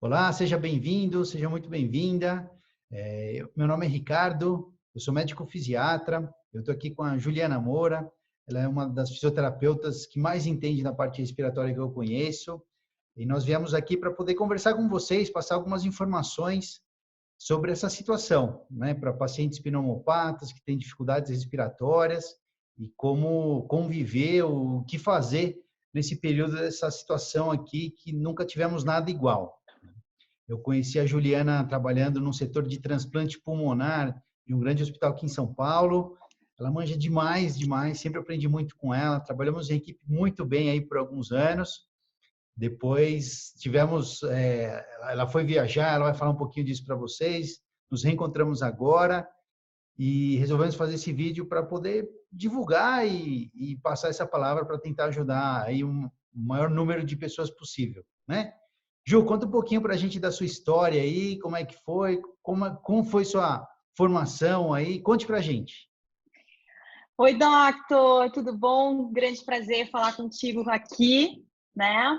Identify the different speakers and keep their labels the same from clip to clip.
Speaker 1: Olá, seja bem-vindo, seja muito bem-vinda. Meu nome é Ricardo, eu sou médico fisiatra, eu estou aqui com a Juliana Moura, ela é uma das fisioterapeutas que mais entende na parte respiratória que eu conheço, e nós viemos aqui para poder conversar com vocês, passar algumas informações sobre essa situação, né, para pacientes pneumopatas que têm dificuldades respiratórias e como conviver, o que fazer nesse período dessa situação aqui que nunca tivemos nada igual. Eu conheci a Juliana trabalhando no setor de transplante pulmonar de um grande hospital aqui em São Paulo. Ela manja demais, demais, sempre aprendi muito com ela. Trabalhamos em equipe muito bem aí por alguns anos. Depois tivemos, ela foi viajar, ela vai falar um pouquinho disso para vocês. Nos reencontramos agora e resolvemos fazer esse vídeo para poder divulgar e passar essa palavra para tentar ajudar aí o maior número de pessoas possível, né? Ju, conta um pouquinho para a gente da sua história aí, como é que foi, como foi sua formação aí, conte para a gente.
Speaker 2: Oi, Doctor, tudo bom? Grande prazer falar contigo aqui, né?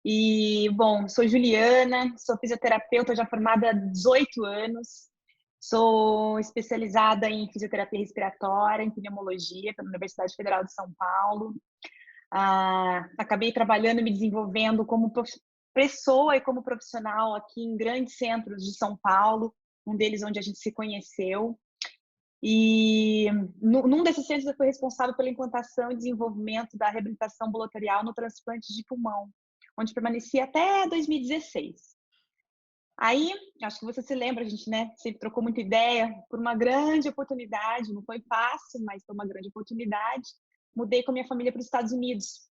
Speaker 2: E, bom, sou Juliana, sou fisioterapeuta já formada há 18 anos, sou especializada em fisioterapia respiratória, em pneumologia pela Universidade Federal de São Paulo. Acabei trabalhando e me desenvolvendo como pessoa e como profissional aqui em grandes centros de São Paulo, um deles onde a gente se conheceu. E num desses centros eu fui responsável pela implantação e desenvolvimento da reabilitação ambulatorial no transplante de pulmão, onde permaneci até 2016. Aí, acho que você se lembra, a gente, né, sempre trocou muita ideia, por uma grande oportunidade, não foi fácil, mas foi uma grande oportunidade. Mudei com a minha família para os Estados Unidos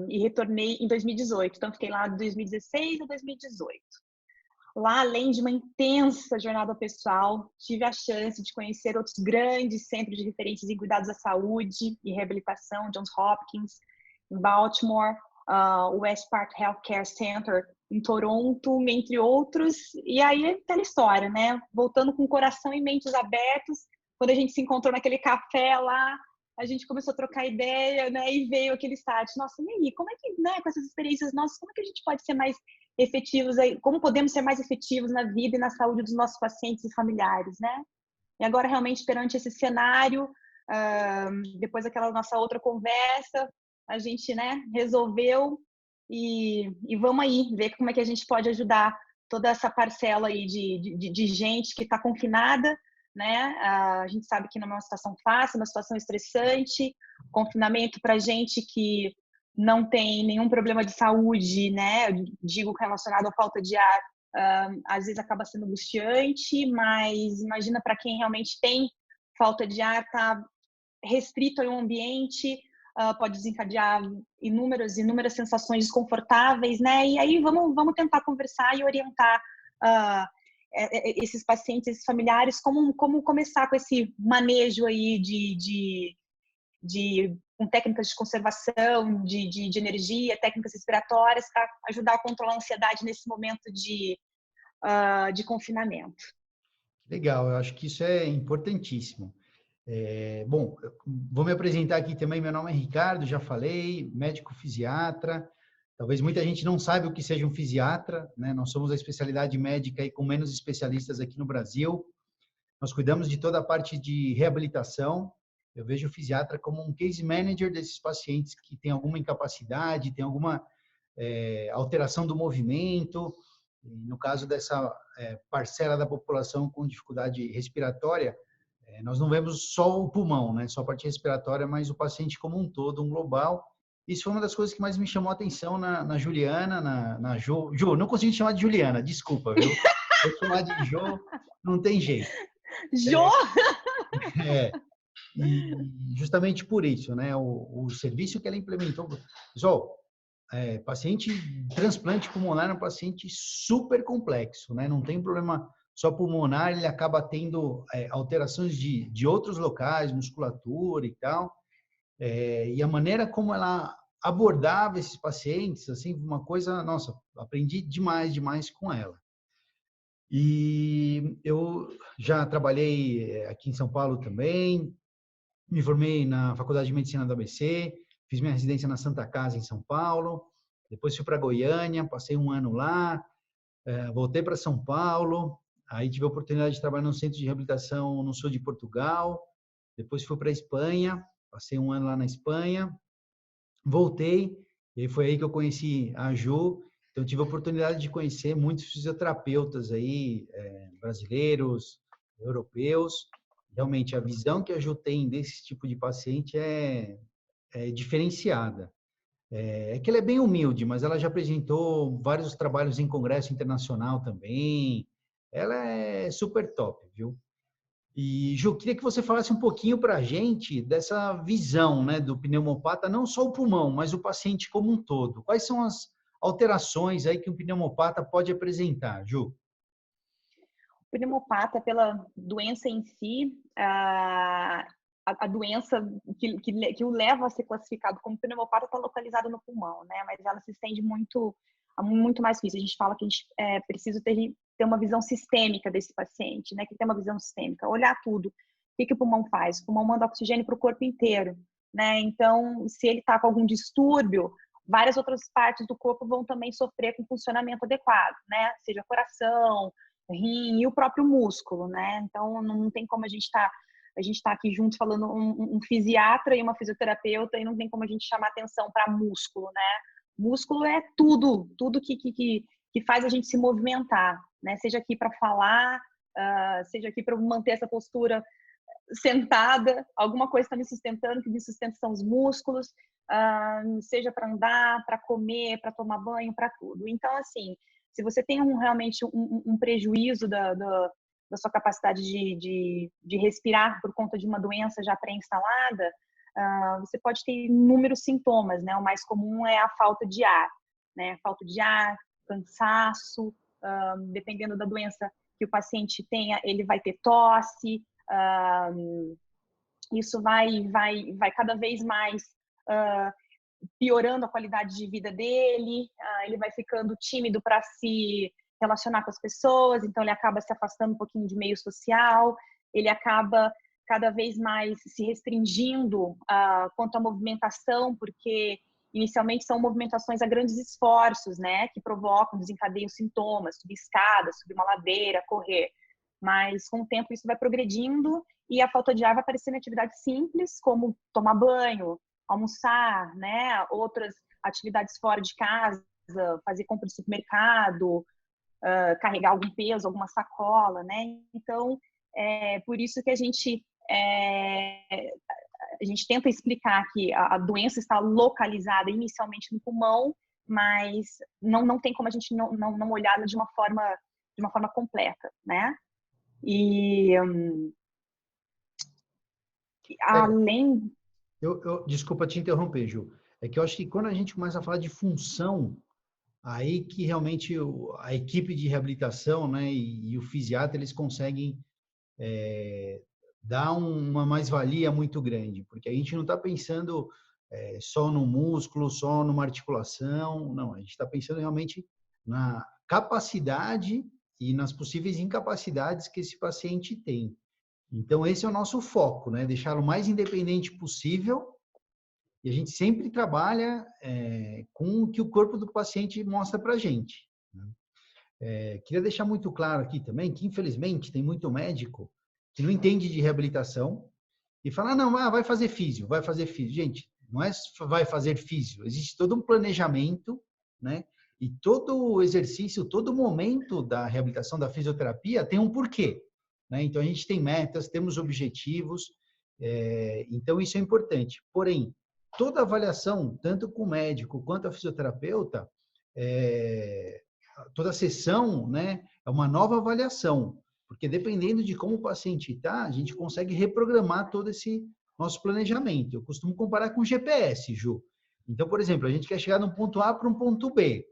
Speaker 2: e retornei em 2018, então fiquei lá de 2016 a 2018. Lá, além de uma intensa jornada pessoal, tive a chance de conhecer outros grandes centros de referências em cuidados da saúde e reabilitação, Johns Hopkins, em Baltimore, o West Park Healthcare Center, em Toronto, entre outros. E aí, aquela história, né? Voltando com o coração e mentes abertos, quando a gente se encontrou naquele café lá, a gente começou a trocar ideia, né? E veio aquele start. Nossa, e aí, como é que, né? Com essas experiências nossas, como é que a gente pode ser mais efetivos aí, como podemos ser mais efetivos na vida e na saúde dos nossos pacientes e familiares, né? E agora, realmente, perante esse cenário, depois daquela nossa outra conversa, a gente, né, resolveu e vamos aí ver como é que a gente pode ajudar toda essa parcela aí de gente que está confinada, né? A gente sabe que não é uma situação fácil, uma situação estressante, confinamento para gente que não tem nenhum problema de saúde, né? Eu digo relacionado à falta de ar, às vezes acaba sendo angustiante, mas imagina para quem realmente tem falta de ar, tá restrito a um ambiente, pode desencadear inúmeras sensações desconfortáveis, né? E aí vamos tentar conversar e orientar esses pacientes, esses familiares, como começar com esse manejo aí com técnicas de conservação, de energia, técnicas respiratórias para ajudar a controlar a ansiedade nesse momento de confinamento.
Speaker 1: Legal, eu acho que isso é importantíssimo. Bom, vou me apresentar aqui também, meu nome é Ricardo, já falei, médico fisiatra. Talvez muita gente não saiba o que seja um fisiatra, né? Nós somos a especialidade médica aí com menos especialistas aqui no Brasil. Nós cuidamos de toda a parte de reabilitação. Eu vejo o fisiatra como um case manager desses pacientes que têm alguma incapacidade, tem alguma alteração do movimento. No caso dessa parcela da população com dificuldade respiratória, nós não vemos só o pulmão, né? Só a parte respiratória, mas o paciente como um todo, um global. Isso foi uma das coisas que mais me chamou a atenção na Juliana, na Jo. Jo, não consegui chamar de Juliana, desculpa, viu? Vou chamar de Jo, não tem jeito.
Speaker 2: Jo!
Speaker 1: E justamente por isso, né? O serviço que ela implementou. Pessoal, paciente transplante pulmonar é um paciente super complexo, né? Não tem problema só pulmonar, ele acaba tendo alterações de outros locais, musculatura e tal. E a maneira como ela abordava esses pacientes, assim, uma coisa, nossa, aprendi demais, demais com ela. E eu já trabalhei aqui em São Paulo também, me formei na Faculdade de Medicina da ABC, fiz minha residência na Santa Casa, em São Paulo, depois fui para Goiânia, passei um ano lá, voltei para São Paulo, aí tive a oportunidade de trabalhar num centro de reabilitação no sul de Portugal, depois fui para a Espanha, passei um ano lá na Espanha, voltei, e foi aí que eu conheci a Ju. Então, tive a oportunidade de conhecer muitos fisioterapeutas aí, brasileiros, europeus. Realmente, a visão que a Ju tem desse tipo de paciente é diferenciada. É que ela é bem humilde, mas ela já apresentou vários trabalhos em congresso internacional também. Ela é super top, viu? E, Ju, queria que você falasse um pouquinho para a gente dessa visão, né, do pneumopata, não só o pulmão, mas o paciente como um todo. Quais são as alterações aí que um pneumopata pode apresentar, Ju?
Speaker 2: O pneumopata, pela doença em si, a doença que o leva a ser classificado como pneumopata está localizada no pulmão, né? Mas ela se estende muito mais que isso. A gente fala que a gente precisa ter uma visão sistêmica desse paciente, né? Que tem uma visão sistêmica, olhar tudo. O que o pulmão faz? O pulmão manda oxigênio para o corpo inteiro, né? Então, se ele está com algum distúrbio, várias outras partes do corpo vão também sofrer com funcionamento adequado, né? Seja coração, rim e o próprio músculo, né? Então, não tem como a gente tá aqui juntos falando um fisiatra e uma fisioterapeuta e não tem como a gente chamar atenção para músculo, né? Músculo é tudo que faz a gente se movimentar, né? Seja aqui para falar, seja aqui para manter essa postura sentada, alguma coisa está me sustentando, que me sustenta são os músculos, seja para andar, para comer, para tomar banho, para tudo. Então, assim, se você tem realmente um prejuízo da sua capacidade de respirar por conta de uma doença já pré-instalada, você pode ter inúmeros sintomas, né? O mais comum é a falta de ar, né? Falta de ar, cansaço, dependendo da doença que o paciente tenha, ele vai ter tosse, isso vai cada vez mais piorando a qualidade de vida dele, ele vai ficando tímido para se relacionar com as pessoas, então ele acaba se afastando um pouquinho de meio social, ele acaba cada vez mais se restringindo quanto à movimentação, porque inicialmente são movimentações a grandes esforços, né, que provocam, desencadeiam sintomas, subir escada, subir uma ladeira, correr. Mas com o tempo isso vai progredindo e a falta de ar vai aparecer em atividades simples, como tomar banho, almoçar, né? Outras atividades fora de casa, fazer compra de supermercado, carregar algum peso, alguma sacola, né? Então, por isso que a gente tenta explicar que a doença está localizada inicialmente no pulmão, mas não tem como a gente não olhá-la de uma forma completa, né? E além...
Speaker 1: Desculpa te interromper, Ju. É que eu acho que quando a gente começa a falar de função, aí que realmente a equipe de reabilitação, né, e o fisiatra, eles conseguem dar uma mais-valia muito grande, porque a gente não está pensando só no músculo, só numa articulação, não, a gente está pensando realmente na capacidade e nas possíveis incapacidades que esse paciente tem. Então, esse é o nosso foco, né? Deixá-lo o mais independente possível. E a gente sempre trabalha com o que o corpo do paciente mostra para a gente. Né? Queria deixar muito claro aqui também que, infelizmente, tem muito médico que não entende de reabilitação e fala, não, vai fazer físio, vai fazer físio. Gente, não é vai fazer físio, existe todo um planejamento, né? E todo exercício, todo momento da reabilitação, da fisioterapia tem um porquê. Né? Então, a gente tem metas, temos objetivos, então isso é importante. Porém, toda avaliação, tanto com o médico quanto a fisioterapeuta, toda sessão, né, é uma nova avaliação, porque dependendo de como o paciente está, a gente consegue reprogramar todo esse nosso planejamento. Eu costumo comparar com GPS, Ju. Então, por exemplo, a gente quer chegar de um ponto A para um ponto B.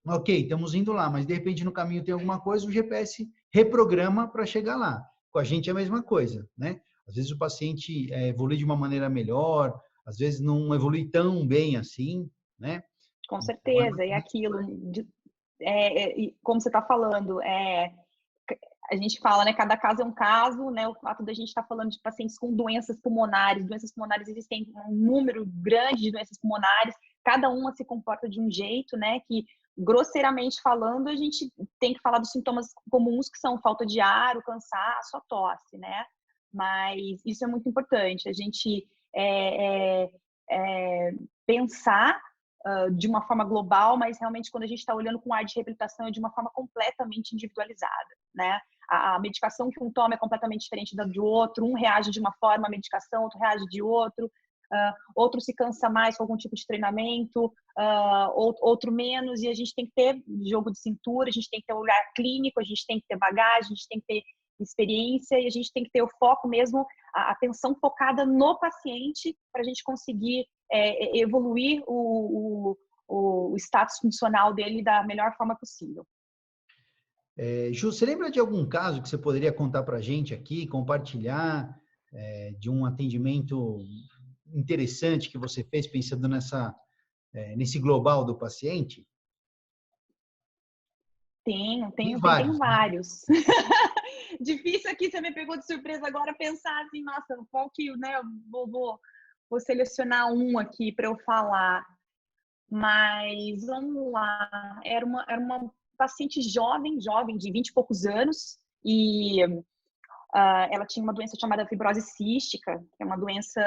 Speaker 1: Ok, estamos indo lá, mas de repente no caminho tem alguma coisa, o GPS reprograma para chegar lá. Com a gente é a mesma coisa, né? Às vezes o paciente evolui de uma maneira melhor, às vezes não evolui tão bem assim, né?
Speaker 2: Com
Speaker 1: Então,
Speaker 2: certeza, e aquilo, como você está falando, a gente fala, né, cada caso é um caso, né, o fato da gente estar falando de pacientes com doenças pulmonares existem um número grande de doenças pulmonares, cada uma se comporta de um jeito, né, que grosseiramente falando, a gente tem que falar dos sintomas comuns, que são falta de ar, o cansaço, a tosse, né? Mas isso é muito importante, a gente pensar de uma forma global, mas realmente quando a gente está olhando com ar de reabilitação é de uma forma completamente individualizada, né? A medicação que um toma é completamente diferente da do outro, um reage de uma forma à medicação, outro reage de outro, outro se cansa mais com algum tipo de treinamento, outro menos, e a gente tem que ter jogo de cintura, a gente tem que ter um olhar clínico, a gente tem que ter bagagem, a gente tem que ter experiência e a gente tem que ter o foco mesmo, a atenção focada no paciente para a gente conseguir evoluir o status funcional dele da melhor forma possível.
Speaker 1: Ju, você lembra de algum caso que você poderia contar para a gente aqui, compartilhar de um atendimento interessante que você fez pensando nesse global do paciente?
Speaker 2: Tenho
Speaker 1: Vários, né?
Speaker 2: vários. Difícil aqui, você me pegou de surpresa agora pensar assim, nossa, qual que, né, vou selecionar um aqui para eu falar. Mas vamos lá, era uma paciente jovem de 20 e poucos anos, e ela tinha uma doença chamada fibrose cística, que é uma doença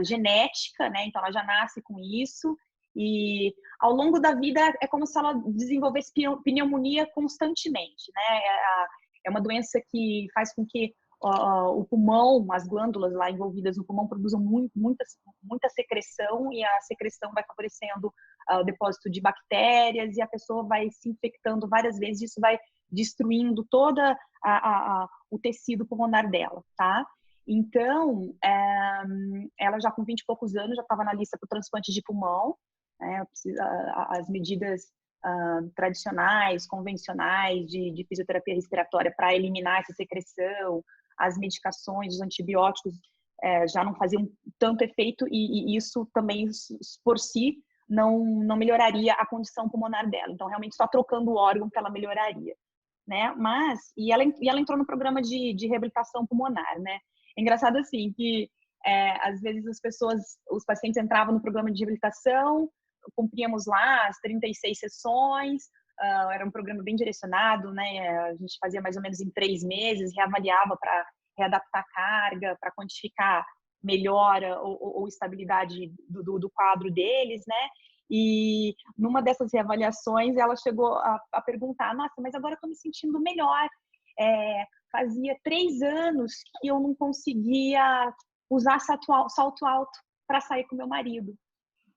Speaker 2: genética, né? Então ela já nasce com isso, e ao longo da vida é como se ela desenvolvesse pneumonia constantemente, né? É uma doença que faz com que o pulmão, as glândulas lá envolvidas no pulmão produzam muita secreção, e a secreção vai favorecendo o depósito de bactérias, e a pessoa vai se infectando várias vezes, isso vai destruindo toda o tecido pulmonar dela, tá? Então, ela já com 20 e poucos anos já estava na lista para o transplante de pulmão, né? As medidas tradicionais, convencionais de fisioterapia respiratória para eliminar essa secreção, as medicações, os antibióticos já não faziam tanto efeito, e isso também por si não melhoraria a condição pulmonar dela. Então, realmente, só trocando o órgão que ela melhoraria, né? E ela entrou no programa de reabilitação pulmonar, né? É engraçado assim que às vezes os pacientes entravam no programa de reabilitação, cumpríamos lá as 36 sessões, era um programa bem direcionado, né? A gente fazia mais ou menos em 3 meses, reavaliava para readaptar a carga, para quantificar melhora ou estabilidade do quadro deles, né? E numa dessas reavaliações, ela chegou a perguntar, nossa, mas agora eu estou me sentindo melhor. Fazia 3 anos que eu não conseguia usar salto alto para sair com meu marido.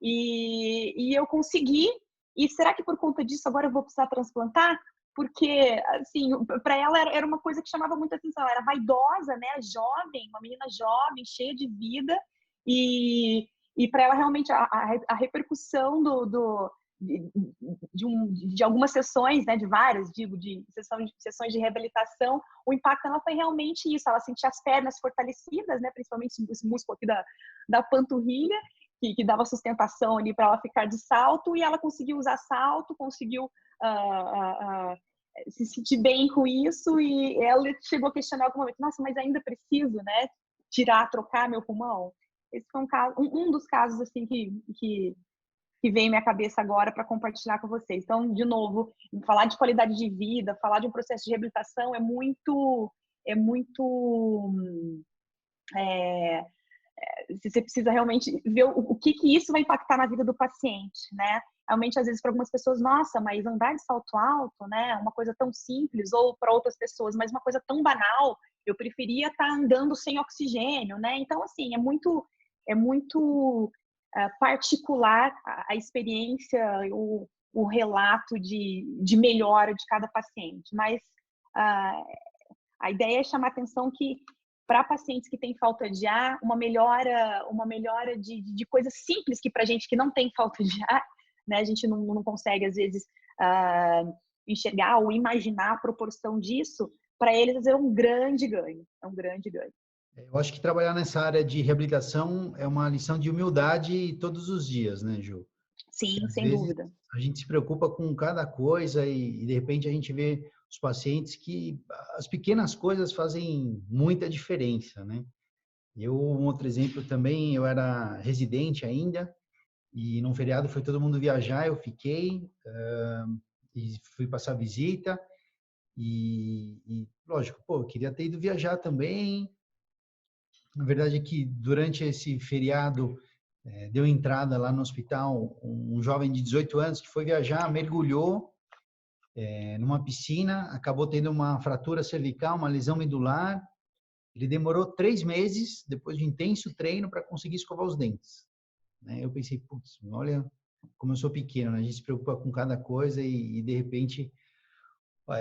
Speaker 2: E eu consegui, e será que por conta disso agora eu vou precisar transplantar? Porque, assim, para ela era uma coisa que chamava muita atenção. Ela era vaidosa, né? Jovem, uma menina jovem, cheia de vida. E para ela, realmente, a repercussão de algumas sessões, né? De várias, digo, de sessões de reabilitação, o impacto nela foi realmente isso. Ela sentia as pernas fortalecidas, né? Principalmente esse músculo aqui da panturrilha, que dava sustentação ali para ela ficar de salto, e ela conseguiu usar salto, conseguiu se sentir bem com isso, e ela chegou a questionar em algum momento, nossa, mas ainda preciso, né, trocar meu pulmão? Esse foi um dos casos assim que vem à minha cabeça agora para compartilhar com vocês. Então, de novo, falar de qualidade de vida, falar de um processo de reabilitação você precisa realmente ver o que isso vai impactar na vida do paciente, né? Realmente, às vezes, para algumas pessoas, nossa, mas andar de salto alto, né? Uma coisa tão simples, ou para outras pessoas, mas uma coisa tão banal, eu preferia estar andando sem oxigênio, né? Então, assim, é muito particular a experiência, o relato de melhora de cada paciente, mas a ideia é chamar atenção que para pacientes que têm falta de ar, uma melhora de coisas simples que para a gente que não tem falta de ar, né, a gente não consegue, às vezes, enxergar ou imaginar a proporção disso, para eles é um grande ganho. É um grande ganho.
Speaker 1: Eu acho que trabalhar nessa área de reabilitação é uma lição de humildade todos os dias, né, Ju?
Speaker 2: Sim,
Speaker 1: Às
Speaker 2: sem
Speaker 1: vezes
Speaker 2: dúvida.
Speaker 1: a gente se preocupa com cada coisa e de repente a gente vê os pacientes que as pequenas coisas fazem muita diferença, né? Um outro exemplo também, eu era residente ainda, e num feriado foi todo mundo viajar, eu fiquei, e fui passar visita e lógico, pô, eu queria ter ido viajar também. Na verdade é que durante esse feriado deu entrada lá no hospital um jovem de 18 anos que foi viajar, mergulhou numa piscina, acabou tendo uma fratura cervical, uma lesão medular. Ele demorou 3 meses, depois de intenso treino, para conseguir escovar os dentes. Né? Eu pensei, putz, olha como eu sou pequeno, né? A gente se preocupa com cada coisa e de repente,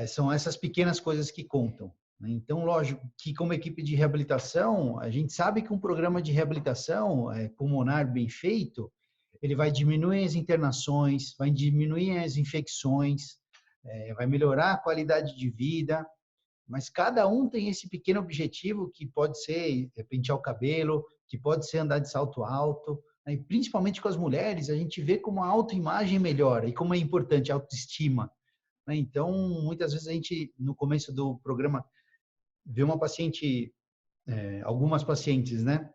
Speaker 1: são essas pequenas coisas que contam. Né? Então, lógico que como equipe de reabilitação, a gente sabe que um programa de reabilitação pulmonar bem feito, ele vai diminuir as internações, vai diminuir as infecções, vai melhorar a qualidade de vida, mas cada um tem esse pequeno objetivo que pode ser pentear o cabelo, que pode ser andar de salto alto, né? E principalmente com as mulheres, a gente vê como a autoimagem melhora e como é importante a autoestima. Né? Então, muitas vezes a gente, no começo do programa, vê uma paciente, algumas pacientes, né?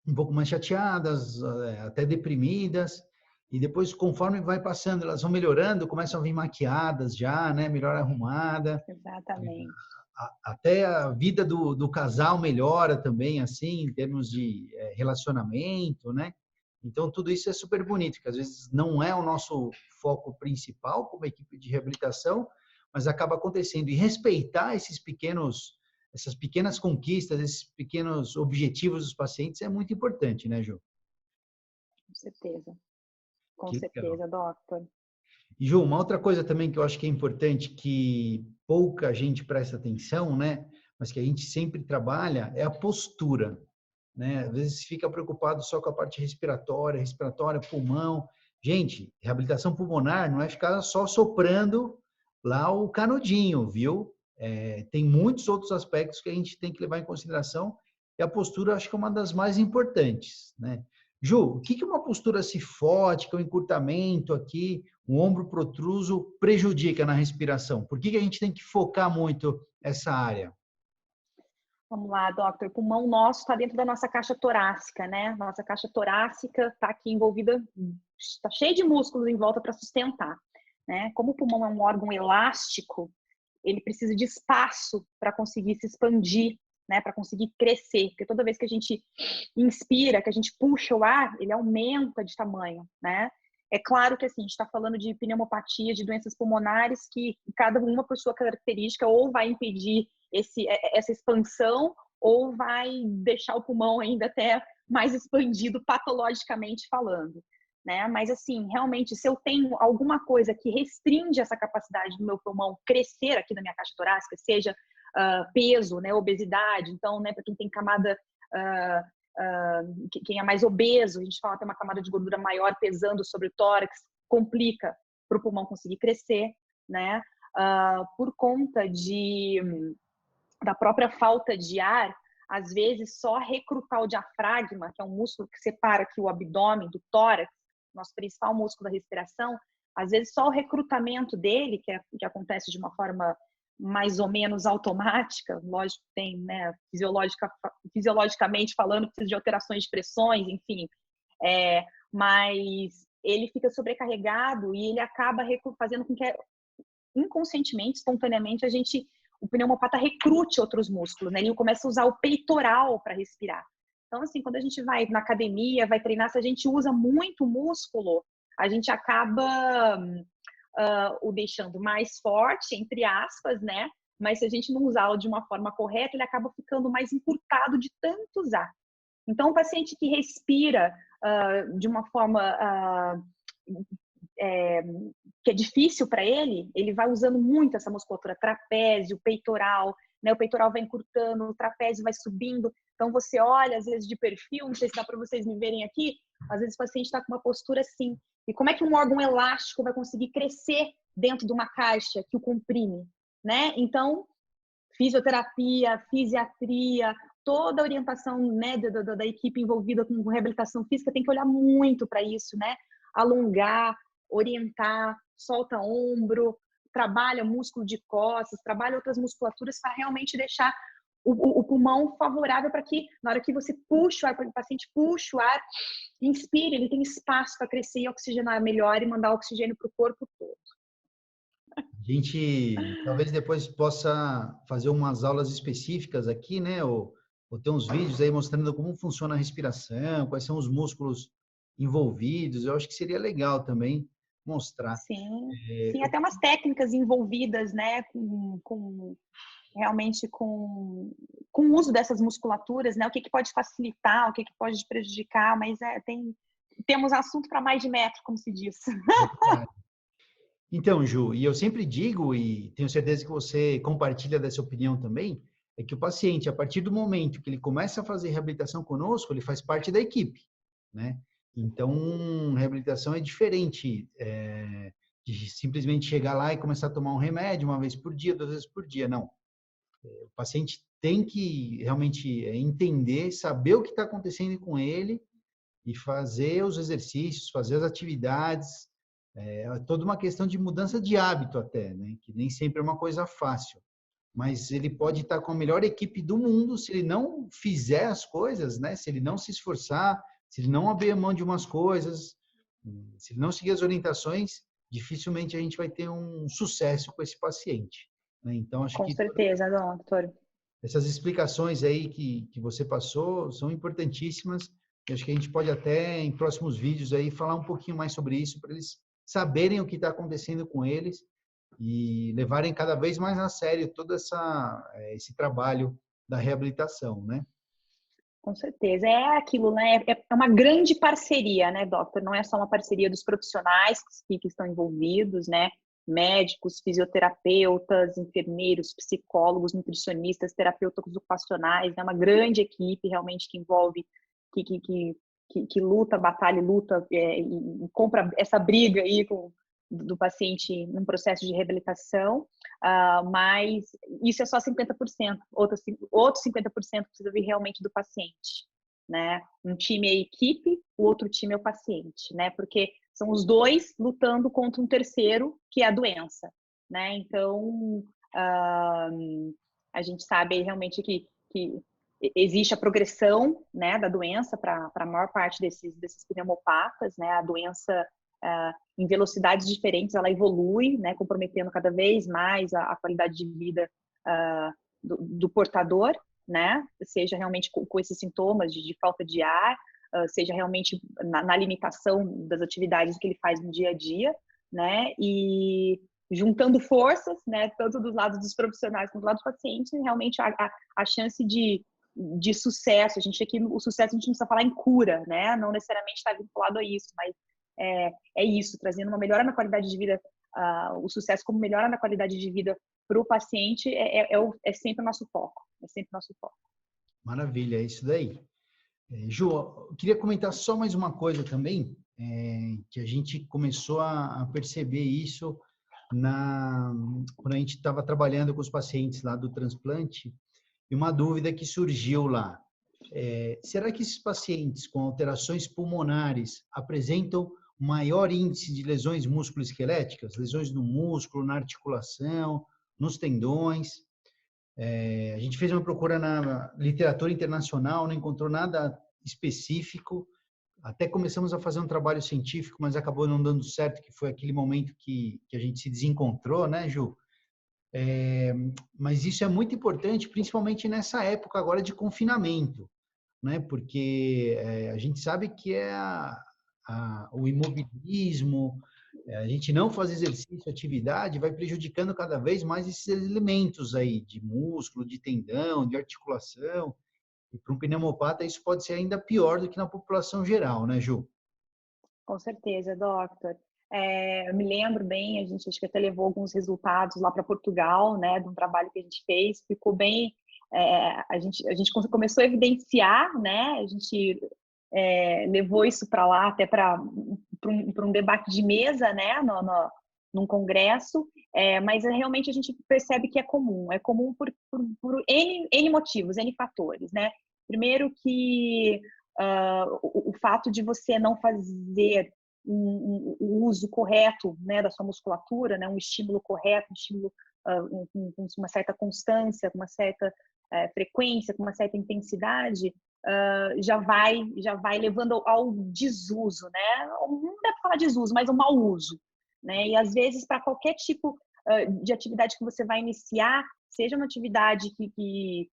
Speaker 1: Um pouco mais chateadas, até deprimidas, e depois, conforme vai passando, elas vão melhorando, começam a vir maquiadas já, né? Melhor arrumada.
Speaker 2: Exatamente.
Speaker 1: Até a vida do casal melhora também, assim, em termos de relacionamento, né? Então, tudo isso é super bonito, que às vezes não é o nosso foco principal como equipe de reabilitação, mas acaba acontecendo. E respeitar essas pequenas conquistas, esses pequenos objetivos dos pacientes é muito importante, né, Ju?
Speaker 2: Com certeza. Com
Speaker 1: Que legal.
Speaker 2: certeza, doctor.
Speaker 1: E, Ju, uma outra coisa também que eu acho que é importante, que pouca gente presta atenção, né? Mas que a gente sempre trabalha, é a postura, né? Às vezes fica preocupado só com a parte respiratória, pulmão. Gente, reabilitação pulmonar não é ficar só soprando lá o canudinho, viu? Tem muitos outros aspectos que a gente tem que levar em consideração e a postura acho que é uma das mais importantes, né? Ju, o que uma postura cifótica, um encurtamento aqui, um ombro protruso prejudica na respiração? Por que a gente tem que focar muito essa área?
Speaker 2: Vamos lá, doctor. O pulmão nosso está dentro da nossa caixa torácica, né? Nossa caixa torácica está aqui envolvida, está cheia de músculos em volta para sustentar, né? Como o pulmão é um órgão elástico, ele precisa de espaço para conseguir se expandir, né? Para conseguir crescer. Porque toda vez que a gente inspira, que a gente puxa o ar, ele aumenta de tamanho, né? É claro que assim, a gente está falando de pneumopatia, de doenças pulmonares, que cada uma por sua característica ou vai impedir essa expansão ou vai deixar o pulmão ainda até mais expandido patologicamente falando, né? Mas assim, realmente, se eu tenho alguma coisa que restringe essa capacidade do meu pulmão crescer aqui na minha caixa torácica, seja peso, né, obesidade, então, né, para quem tem camada quem é mais obeso, a gente fala que tem uma camada de gordura maior pesando sobre o tórax, complica para o pulmão conseguir crescer, né? Por conta da própria falta de ar, às vezes só recrutar o diafragma, que é um músculo que separa aqui o abdômen do tórax, nosso principal músculo da respiração, às vezes só o recrutamento dele, que acontece de uma forma mais ou menos automática, lógico que tem, né, fisiologicamente falando, precisa de alterações de pressões, enfim, mas ele fica sobrecarregado e ele acaba fazendo com que inconscientemente, espontaneamente, o pneumopata recrute outros músculos, né? Ele começa a usar o peitoral para respirar. Então, assim, quando a gente vai na academia, vai treinar, se a gente usa muito músculo, a gente acaba o deixando mais forte, entre aspas, né? Mas se a gente não usá-lo de uma forma correta, ele acaba ficando mais encurtado de tanto usar. Então, o paciente que respira de uma forma que é difícil para ele vai usando muito essa musculatura, trapézio, peitoral, né? O peitoral vai encurtando, o trapézio vai subindo. Então, você olha, às vezes, de perfil, não sei se dá para vocês me verem aqui, às vezes o paciente está com uma postura assim. E como é que um órgão elástico vai conseguir crescer dentro de uma caixa que o comprime, né? Então, fisioterapia, fisiatria, toda a orientação, né, da equipe envolvida com reabilitação física tem que olhar muito para isso, né? Alongar, orientar, solta ombro, trabalha músculo de costas, trabalha outras musculaturas para realmente deixar o pulmão favorável para que, na hora que você puxa o ar, o paciente puxa o ar, inspire, ele tem espaço para crescer e oxigenar melhor e mandar oxigênio para o corpo todo.
Speaker 1: A gente talvez depois possa fazer umas aulas específicas aqui, né? Ou ter uns vídeos aí mostrando como funciona a respiração, quais são os músculos envolvidos. Eu acho que seria legal também mostrar.
Speaker 2: Sim,
Speaker 1: É,
Speaker 2: sim,
Speaker 1: eu-
Speaker 2: até umas técnicas envolvidas, né, realmente com o uso dessas musculaturas, né, o que que pode facilitar, o que que pode prejudicar, mas temos assunto para mais de metro, como se diz.
Speaker 1: Então, Ju, e eu sempre digo, e tenho certeza que você compartilha dessa opinião também, é que o paciente, a partir do momento que ele começa a fazer reabilitação conosco, ele faz parte da equipe, né? Então, reabilitação é diferente de simplesmente chegar lá e começar a tomar um remédio uma vez por dia, 2 vezes por dia. Não. O paciente tem que realmente entender, saber o que está acontecendo com ele e fazer os exercícios, fazer as atividades, toda uma questão de mudança de hábito até, né? Que nem sempre é uma coisa fácil. Mas ele pode estar com a melhor equipe do mundo se ele não fizer as coisas, né? Se ele não se esforçar, se ele não abrir a mão de umas coisas, se ele não seguir as orientações, dificilmente a gente vai ter um sucesso com esse paciente, né? Então, acho
Speaker 2: Com
Speaker 1: que
Speaker 2: certeza, doutor.
Speaker 1: essas explicações aí que você passou são importantíssimas. E acho que a gente pode até, em próximos vídeos aí, falar um pouquinho mais sobre isso, para eles saberem o que está acontecendo com eles e levarem cada vez mais a sério todo esse trabalho da reabilitação, né?
Speaker 2: Com certeza. É aquilo, né? É uma grande parceria, né, doctor? Não é só uma parceria dos profissionais que estão envolvidos, né? Médicos, fisioterapeutas, enfermeiros, psicólogos, nutricionistas, terapeutas ocupacionais, né? Uma grande equipe realmente que envolve, que luta, batalha, luta e compra essa briga aí do paciente num processo de reabilitação, mas isso é só 50%, outros 50% precisa vir realmente do paciente, né? Um time é a equipe, o outro time é o paciente, né? Porque são os dois lutando contra um terceiro, que é a doença, né? Então, a gente sabe realmente que existe a progressão, né, da doença para a maior parte desses pneumopatas, né? A doença em velocidades diferentes, ela evolui, né, comprometendo cada vez mais a qualidade de vida do portador, né, seja realmente com esses sintomas de falta de ar, seja realmente na limitação das atividades que ele faz no dia a dia, né, e juntando forças, né, tanto dos lados dos profissionais quanto do lado do paciente, realmente a chance de sucesso, o sucesso a gente não precisa falar em cura, né, não necessariamente está vinculado a isso, mas é isso, trazendo uma melhora na qualidade de vida, o sucesso como melhora na qualidade de vida para o paciente é sempre o nosso foco, é sempre o nosso foco.
Speaker 1: Maravilha, é isso daí. Ju, eu queria comentar só mais uma coisa também, que a gente começou a perceber isso quando a gente estava trabalhando com os pacientes lá do transplante, e uma dúvida que surgiu lá. Será que esses pacientes com alterações pulmonares apresentam maior índice de lesões musculoesqueléticas, lesões no músculo, na articulação, nos tendões? A gente fez uma procura na literatura internacional, não encontrou nada específico. Até começamos a fazer um trabalho científico, mas acabou não dando certo, que foi aquele momento que a gente se desencontrou, né, Ju? Mas isso é muito importante, principalmente nessa época agora de confinamento, né? Porque a gente sabe que o imobilismo, a gente não fazer exercício, atividade, vai prejudicando cada vez mais esses elementos aí de músculo, de tendão, de articulação. E para um pneumopata isso pode ser ainda pior do que na população geral, né, Ju?
Speaker 2: Com certeza, doctor. Eu me lembro bem, a gente acho que até levou alguns resultados lá para Portugal, né, de um trabalho que a gente fez, ficou bem, a gente começou a evidenciar, né, a gente levou isso para lá até para um debate de mesa, né, num congresso, mas realmente a gente percebe que é comum por N motivos, N fatores, né. Primeiro que o fato de você não fazer o uso correto, né, da sua musculatura, né, um estímulo correto, um estímulo com uma certa constância, com uma certa frequência, com uma certa intensidade, já vai levando ao desuso, né? Não deve falar desuso, mas ao mau uso, né? E às vezes para qualquer tipo de atividade que você vai iniciar, seja uma atividade que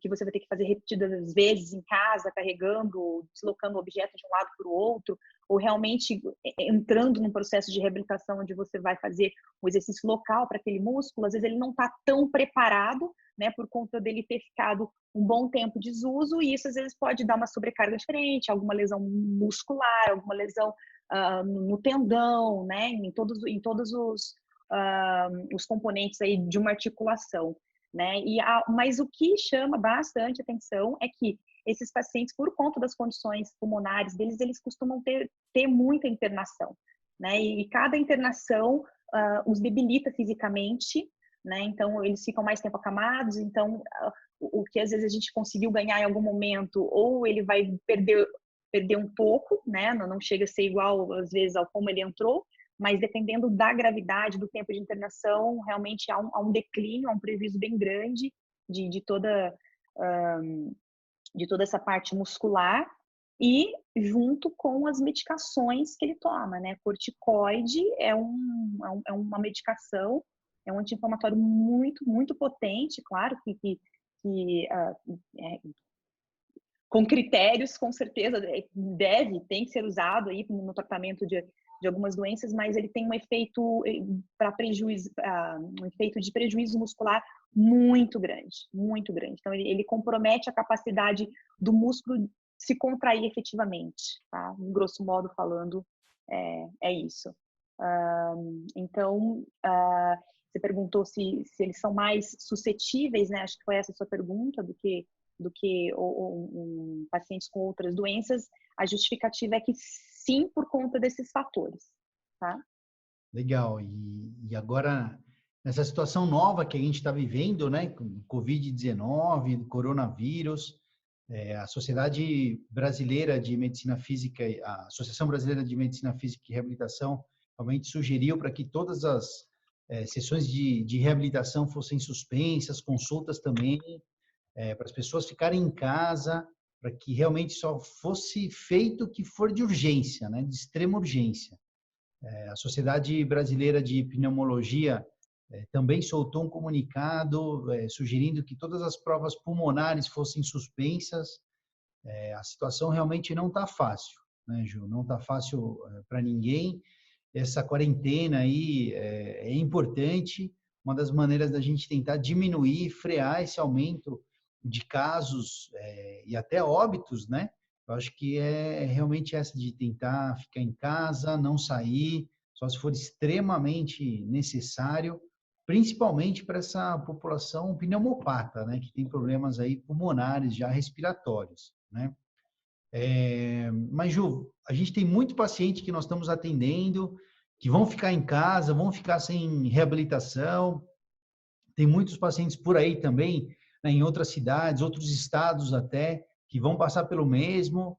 Speaker 2: você vai ter que fazer repetidas vezes em casa, carregando, deslocando o objeto de um lado para o outro, ou realmente entrando num processo de reabilitação onde você vai fazer o exercício local para aquele músculo, às vezes ele não está tão preparado, né, por conta dele ter ficado um bom tempo de desuso, e isso às vezes pode dar uma sobrecarga diferente, alguma lesão muscular, alguma lesão no tendão, né, em todos os componentes aí de uma articulação, né? Mas o que chama bastante atenção é que esses pacientes, por conta das condições pulmonares deles, eles costumam ter muita internação, né? E cada internação os debilita fisicamente, né? Então, eles ficam mais tempo acamados. Então, o que às vezes a gente conseguiu ganhar em algum momento, ou ele vai perder um pouco, né? Não chega a ser igual, às vezes, ao como ele entrou, mas dependendo da gravidade, do tempo de internação, realmente há um declínio, há um prejuízo bem grande de toda essa parte muscular, e junto com as medicações que ele toma, né? Corticoide é uma medicação, é um anti-inflamatório muito, muito potente, claro que com critérios, com certeza, tem que ser usado aí no tratamento de algumas doenças, mas ele tem um efeito um efeito de prejuízo muscular muito grande, muito grande. Então, ele compromete a capacidade do músculo se contrair efetivamente, tá? Grosso modo falando, é isso. Então, você perguntou se eles são mais suscetíveis, né? Acho que foi essa a sua pergunta, do que pacientes com outras doenças. A justificativa é que sim, por conta desses fatores, tá?
Speaker 1: Legal. E agora, nessa situação nova que a gente está vivendo, né, com Covid-19, coronavírus, a Sociedade Brasileira de Medicina Física, a Associação Brasileira de Medicina Física e Reabilitação, realmente sugeriu para que todas as sessões de reabilitação fossem suspensas, consultas também, para as pessoas ficarem em casa, para que realmente só fosse feito o que for de urgência, né, de extrema urgência. A Sociedade Brasileira de Pneumologia também soltou um comunicado sugerindo que todas as provas pulmonares fossem suspensas. A situação realmente não está fácil, né, Ju? Não está fácil para ninguém. Essa quarentena aí é importante, uma das maneiras da gente tentar diminuir, frear esse aumento de casos e até óbitos, né? Eu acho que é realmente essa de tentar ficar em casa, não sair, só se for extremamente necessário, principalmente para essa população pneumopata, né? Que tem problemas aí pulmonares já respiratórios, né? Mas, Ju, a gente tem muito paciente que nós estamos atendendo, que vão ficar em casa, vão ficar sem reabilitação. Tem muitos pacientes por aí também, né, em outras cidades, outros estados até, que vão passar pelo mesmo.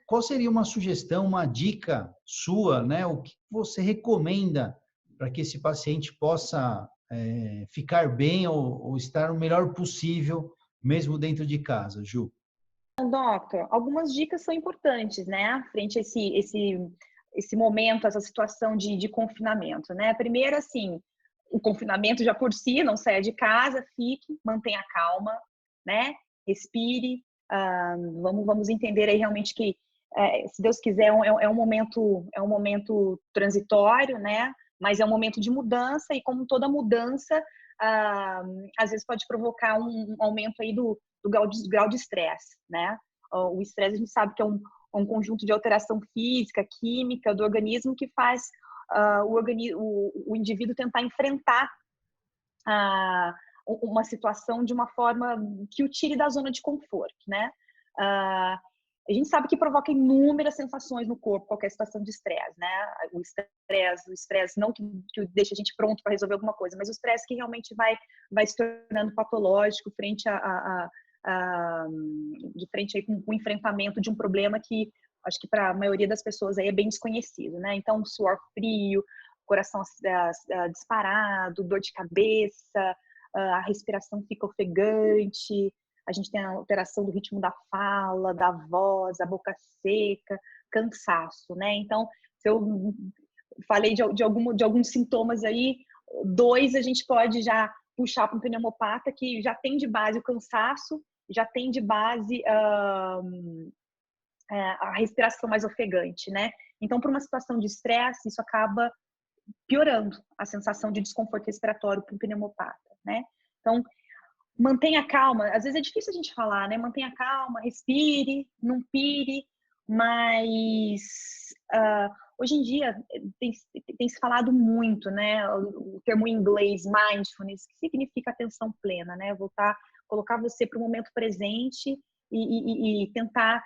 Speaker 1: Qual seria uma sugestão, uma dica sua, né? O que você recomenda para que esse paciente possa ficar bem ou estar o melhor possível, mesmo dentro de casa, Ju?
Speaker 2: Doctor, algumas dicas são importantes, né? Frente a esse momento, essa situação de confinamento, né? Primeiro, assim, o confinamento já por si, não saia de casa, fique, mantenha calma, né? Respire, vamos entender aí realmente que, se Deus quiser, é um momento transitório, né? Mas é um momento de mudança, e como toda mudança, às vezes pode provocar um aumento aí do grau de estresse, né? O estresse, a gente sabe que é um conjunto de alteração física, química do organismo que faz o indivíduo tentar enfrentar uma situação de uma forma que o tire da zona de conforto, né? A gente sabe que provoca inúmeras sensações no corpo, qualquer situação de estresse, né? O estresse não que deixa a gente pronto para resolver alguma coisa, mas o estresse que realmente vai se tornando patológico de frente aí com o enfrentamento de um problema que acho que para a maioria das pessoas aí é bem desconhecido, né? Então, suor frio, coração disparado, dor de cabeça, a respiração fica ofegante, a gente tem a alteração do ritmo da fala, da voz, a boca seca, cansaço, né? Então, falei de alguns sintomas aí, 2 a gente pode já puxar para um pneumopata que já tem de base o cansaço, já tem de base a respiração mais ofegante, né? Então, para uma situação de estresse, isso acaba piorando a sensação de desconforto respiratório para o pneumopata, né? Então, mantenha calma. Às vezes é difícil a gente falar, né? Mantenha calma, respire, não pire, mas hoje em dia tem se falado muito, né? O termo em inglês, mindfulness, que significa atenção plena, né? Colocar você para o momento presente e tentar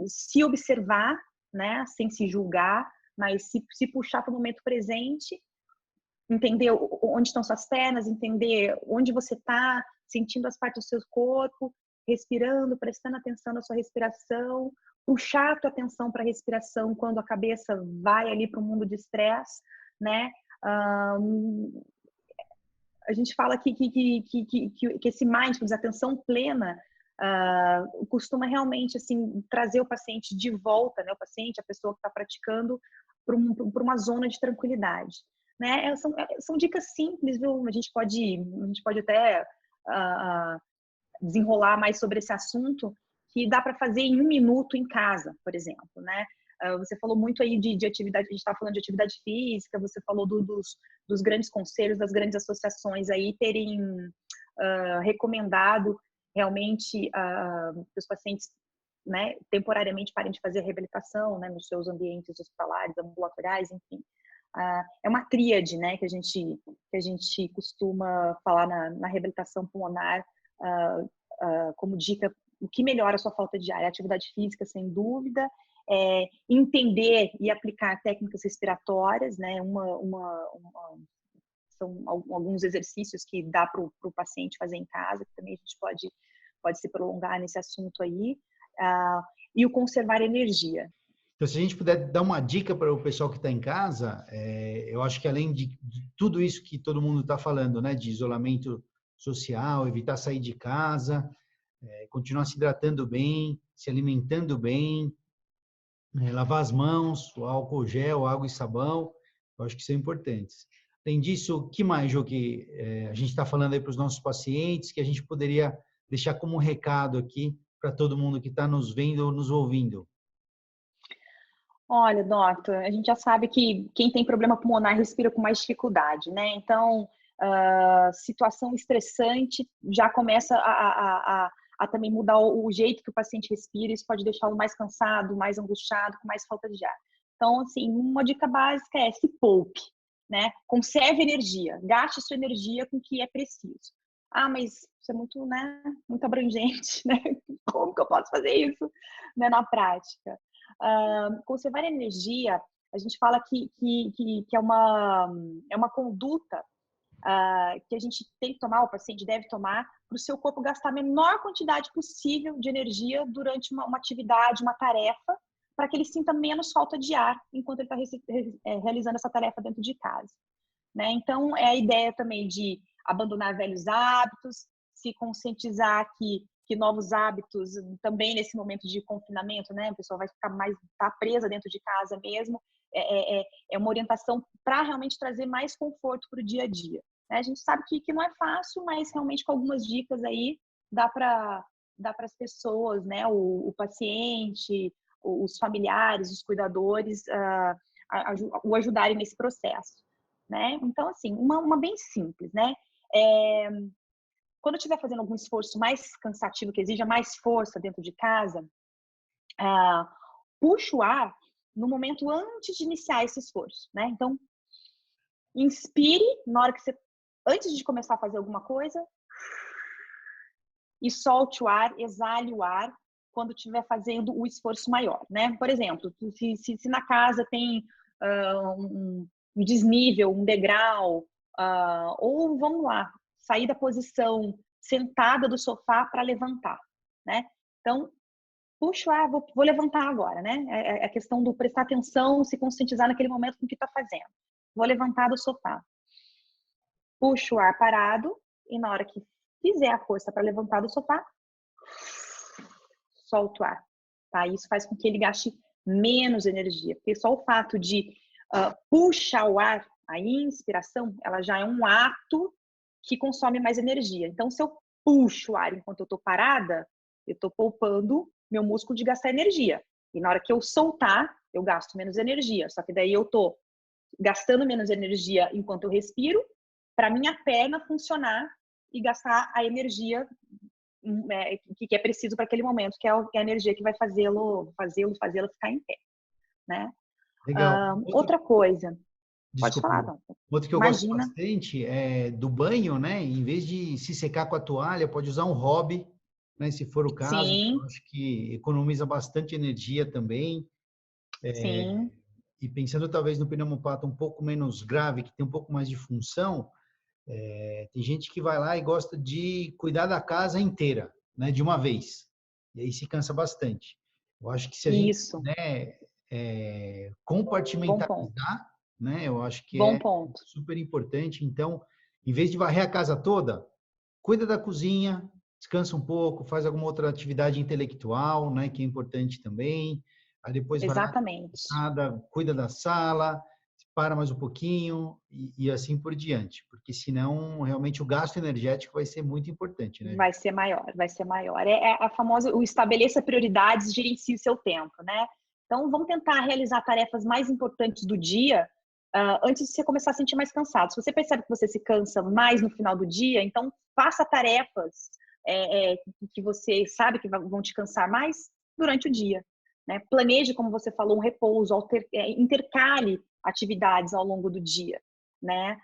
Speaker 2: se observar, né? Sem se julgar, mas se puxar para o momento presente, entender onde estão suas pernas, entender onde você está, sentindo as partes do seu corpo, respirando, prestando atenção na sua respiração, puxar a tua atenção para a respiração quando a cabeça vai ali para o mundo de estresse, né? A gente fala que esse mindfulness, atenção plena, costuma realmente assim trazer o paciente de volta, né? O paciente, a pessoa que está praticando, para uma zona de tranquilidade, né? São dicas simples, viu? A gente pode até desenrolar mais sobre esse assunto, que dá para fazer em 1 minuto em casa, por exemplo, né? Você falou muito aí de atividade, a gente estava falando de atividade física, você falou dos grandes conselhos, das grandes associações aí terem recomendado realmente que os pacientes, né, temporariamente parem de fazer a reabilitação, né, nos seus ambientes hospitalares, ambulatoriais, enfim. É uma tríade, né, que a gente costuma falar na reabilitação pulmonar como dica. O que melhora a sua falta de ar? A atividade física, sem dúvida, entender e aplicar técnicas respiratórias, né? São alguns exercícios que dá para o paciente fazer em casa, que também a gente pode se prolongar nesse assunto aí, e o conservar energia.
Speaker 1: Então, se a gente puder dar uma dica para o pessoal que está em casa, eu acho que além de tudo isso que todo mundo está falando, né, de isolamento social, evitar sair de casa, continuar se hidratando bem, se alimentando bem, lavar as mãos, o álcool gel, água e sabão, eu acho que são importantes. Além disso, o que mais, Jô, que a gente está falando aí para os nossos pacientes, que a gente poderia deixar como um recado aqui para todo mundo que está nos vendo ou nos ouvindo?
Speaker 2: Olha, doctor, a gente já sabe que quem tem problema pulmonar respira com mais dificuldade, né? Então, situação estressante já começa a também mudar o jeito que o paciente respira, isso pode deixá-lo mais cansado, mais angustiado, com mais falta de ar. Então, assim, uma dica básica é se poupe, né? Conserve energia, gaste sua energia com o que é preciso. Mas isso é muito, né, muito abrangente, né? Como que eu posso fazer isso, né, na prática? Conservar energia, a gente fala que é uma conduta que a gente tem que tomar, o paciente deve tomar, para o seu corpo gastar a menor quantidade possível de energia durante uma atividade, uma tarefa, para que ele sinta menos falta de ar enquanto ele está realizando essa tarefa dentro de casa, né? Então, é a ideia também de abandonar velhos hábitos, se conscientizar que novos hábitos, também nesse momento de confinamento, né? A pessoa vai ficar tá presa dentro de casa mesmo. É uma orientação para realmente trazer mais conforto para o dia a dia. A gente sabe que não é fácil, mas realmente com algumas dicas aí dá para as pessoas, né? O paciente, os familiares, os cuidadores, o ajudarem nesse processo, né? Então, assim, uma bem simples, né? Quando eu estiver fazendo algum esforço mais cansativo, que exija mais força dentro de casa, puxa o ar no momento antes de iniciar esse esforço, né? Então, inspire na hora que antes de começar a fazer alguma coisa, e solte o ar, exale o ar quando estiver fazendo o esforço maior, né? Por exemplo, se na casa tem um desnível, um degrau, ou vamos lá, sair da posição sentada do sofá para levantar, né? Então, puxa o ar, vou levantar agora, né? É a questão do prestar atenção, se conscientizar naquele momento com o que está fazendo. Vou levantar do sofá. Puxa o ar parado e na hora que fizer a força para levantar do sofá, solta o ar, tá? Isso faz com que ele gaste menos energia, porque só o fato de puxa o ar, a inspiração, ela já é um ato que consome mais energia. Então, se eu puxo o ar enquanto eu estou parada, eu estou poupando meu músculo de gastar energia. E na hora que eu soltar, eu gasto menos energia. Só que daí eu estou gastando menos energia enquanto eu respiro, para minha perna funcionar e gastar a energia que é preciso para aquele momento, que é a energia que vai fazê-lo ficar em pé, né?
Speaker 1: Legal.
Speaker 2: Outra coisa, pode
Speaker 1: Desculpa.
Speaker 2: falar, não.
Speaker 1: Outro que eu gosto
Speaker 2: Imagina.
Speaker 1: bastante é do banho, né? Em vez de se secar com a toalha, pode usar um hobby, né? Se for o caso, eu
Speaker 2: Sim,
Speaker 1: acho que economiza bastante energia também.
Speaker 2: sim,
Speaker 1: E pensando talvez no pneumopata um pouco menos grave, que tem um pouco mais de função, tem gente que vai lá e gosta de cuidar da casa inteira, né? De uma vez. E aí se cansa bastante. Eu acho que se a gente,
Speaker 2: isso,
Speaker 1: né,
Speaker 2: bom ponto,
Speaker 1: compartimentalizar, né? Eu acho que
Speaker 2: bom
Speaker 1: é
Speaker 2: ponto.
Speaker 1: super importante. Então, em vez de varrer a casa toda, cuida da cozinha, descansa um pouco, faz alguma outra atividade intelectual, né? Que é importante também. Aí depois vai lá,
Speaker 2: Exatamente.
Speaker 1: cuida da sala, para mais um pouquinho e assim por diante, porque senão realmente o gasto energético vai ser muito importante, né, Ju?
Speaker 2: Vai ser maior, vai ser maior. É a famosa, o estabeleça prioridades, gerencie o seu tempo, né? Então, vamos tentar realizar tarefas mais importantes do dia antes de você começar a sentir mais cansado. Se você percebe que você se cansa mais no final do dia, então faça tarefas que você sabe que vão te cansar mais durante o dia, né? Planeje, como você falou, um repouso, intercale atividades ao longo do dia, né?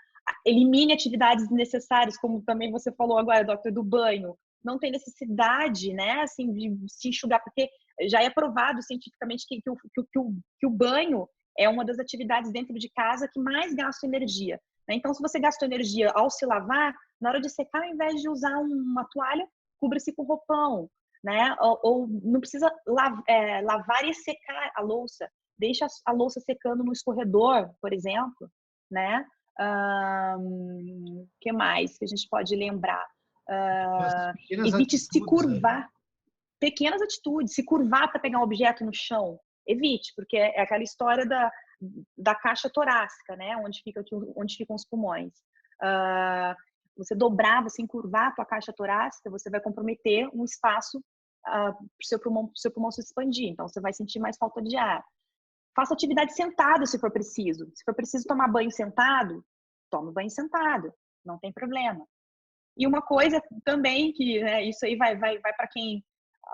Speaker 2: Elimine atividades desnecessárias, como também você falou agora, doutor, do banho. Não tem necessidade, né, assim, de se enxugar, porque já é provado cientificamente que o banho é uma das atividades dentro de casa que mais gasta energia, né? Então, se você gastou energia ao se lavar, na hora de secar, ao invés de usar uma toalha, cubra-se com roupão, né? Ou não precisa lavar e secar a louça. Deixa a louça secando no escorredor, por exemplo, né? Que mais que a gente pode lembrar?
Speaker 1: Essas pequenas
Speaker 2: Evite se
Speaker 1: atitudes aí,
Speaker 2: curvar. Pequenas atitudes. Se curvar para pegar um objeto no chão, evite, porque é aquela história da caixa torácica, né? Onde ficam os pulmões. Você dobrar, você encurvar a tua caixa torácica, você vai comprometer um espaço para o seu pulmão se expandir. Então, você vai sentir mais falta de ar. Faça atividade sentado, se for preciso. Se for preciso tomar banho sentado, tome banho sentado. Não tem problema. E uma coisa também que, né, isso aí vai para quem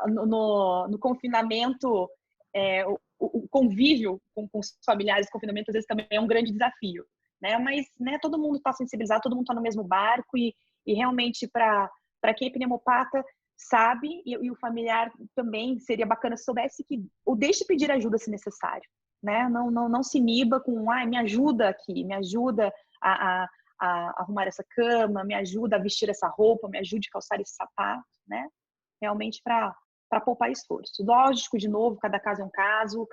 Speaker 2: no confinamento, o convívio com os familiares, o confinamento às vezes também é um grande desafio, né? Mas, né, todo mundo está sensibilizado, todo mundo está no mesmo barco e realmente para quem é pneumopata sabe e o familiar também seria bacana se soubesse que ou deixe pedir ajuda se necessário, né? Não se iniba com, me ajuda aqui, me ajuda a arrumar essa cama, me ajuda a vestir essa roupa, me ajude a calçar esse sapato, né? Realmente para poupar esforço. Lógico, de novo, cada caso é um caso,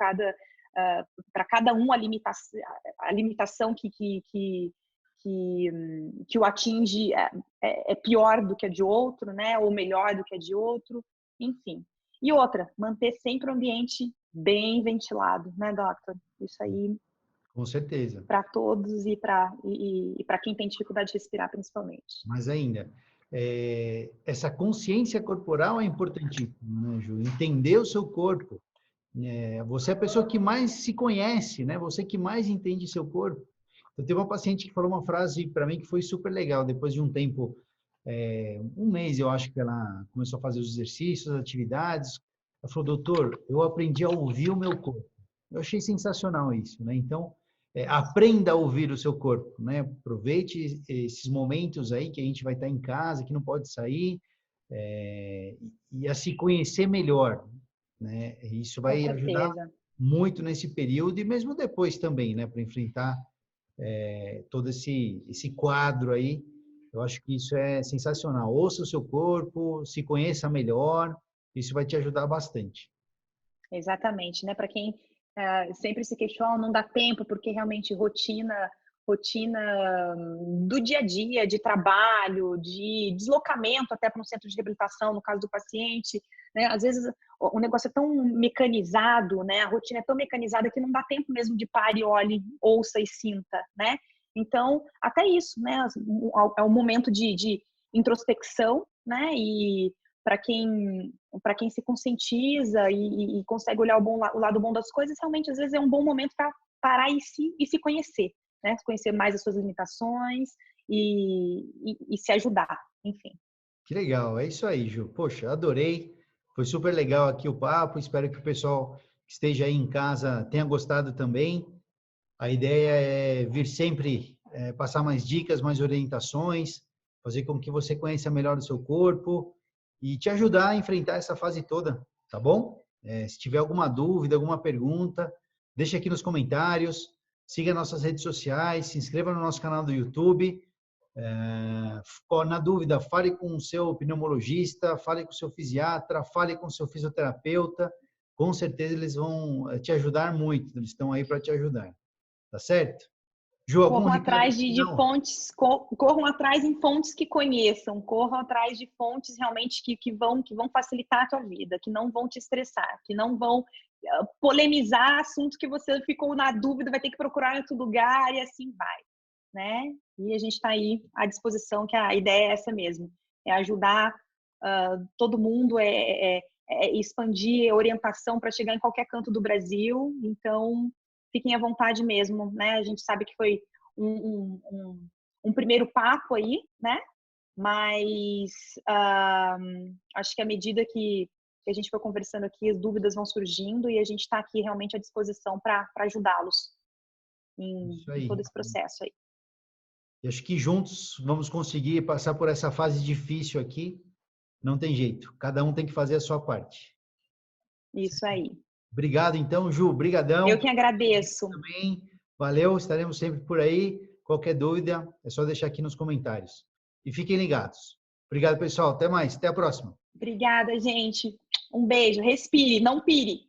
Speaker 2: para cada um a limitação que o atinge é pior do que a de outro, né? Ou melhor do que a de outro, enfim. E outra, manter sempre o ambiente bem ventilado, né, doctor? Isso aí
Speaker 1: com certeza.
Speaker 2: para todos e para quem tem dificuldade de respirar, principalmente.
Speaker 1: Mas ainda, essa consciência corporal é importantíssima, né, Ju? Entender o seu corpo. Você é a pessoa que mais se conhece, né? Você que mais entende seu corpo. Eu teve uma paciente que falou uma frase para mim que foi super legal. Depois de um tempo, um mês, eu acho que ela começou a fazer os exercícios, as atividades. Ela falou, doutor, eu aprendi a ouvir o meu corpo. Eu achei sensacional isso, né? Então, aprenda a ouvir o seu corpo, né? Aproveite esses momentos aí que a gente vai estar em casa, que não pode sair, e a se conhecer melhor, né? Isso
Speaker 2: Com
Speaker 1: vai ajudar
Speaker 2: certeza.
Speaker 1: muito nesse período e mesmo depois também, né? Para enfrentar todo esse quadro aí. Eu acho que isso é sensacional. Ouça o seu corpo, se conheça melhor, isso vai te ajudar bastante.
Speaker 2: Exatamente, né? Para quem sempre se questiona, não dá tempo, porque realmente rotina do dia a dia, de trabalho, de deslocamento até para um centro de reabilitação, no caso do paciente, né? Às vezes o negócio é tão mecanizado, né? A rotina é tão mecanizada que não dá tempo mesmo de pare, olhe, ouça e sinta, né? Então, até isso, né? É um momento de introspecção, né? E para quem se conscientiza e consegue olhar o lado bom das coisas, realmente às vezes é um bom momento para parar e se conhecer, né? Conhecer mais as suas limitações e se ajudar, enfim.
Speaker 1: Que legal, é isso aí, Ju. Poxa, adorei. Foi super legal aqui o papo. Espero que o pessoal que esteja aí em casa tenha gostado também. A ideia é vir sempre passar mais dicas, mais orientações, fazer com que você conheça melhor o seu corpo e te ajudar a enfrentar essa fase toda, tá bom? Se tiver alguma dúvida, alguma pergunta, deixa aqui nos comentários, siga nossas redes sociais, se inscreva no nosso canal do YouTube. Na dúvida, fale com o seu pneumologista, fale com o seu fisiatra, fale com o seu fisioterapeuta. Com certeza eles vão te ajudar muito, eles estão aí para te ajudar. Tá certo? Ju, algum
Speaker 2: Corram
Speaker 1: recado
Speaker 2: atrás de
Speaker 1: final?
Speaker 2: fontes, corram atrás em fontes que conheçam, corram atrás de fontes realmente que vão facilitar a tua vida, que não vão te estressar, que não vão polemizar assuntos que você ficou na dúvida, vai ter que procurar em outro lugar e assim vai, né? E a gente está aí à disposição, que a ideia é essa mesmo, é ajudar todo mundo, expandir orientação para chegar em qualquer canto do Brasil. Então, fiquem à vontade mesmo, né? A gente sabe que foi um primeiro papo aí, né? Mas acho que à medida que a gente foi conversando aqui, as dúvidas vão surgindo e a gente está aqui realmente à disposição para ajudá-los em todo esse processo aí.
Speaker 1: E acho que juntos vamos conseguir passar por essa fase difícil aqui. Não tem jeito, cada um tem que fazer a sua parte.
Speaker 2: Isso aí.
Speaker 1: Obrigado, então, Ju. Brigadão.
Speaker 2: Eu que agradeço.
Speaker 1: Também. Valeu, estaremos sempre por aí. Qualquer dúvida, é só deixar aqui nos comentários. E fiquem ligados. Obrigado, pessoal. Até mais. Até a próxima.
Speaker 2: Obrigada, gente. Um beijo. Respire, não pire.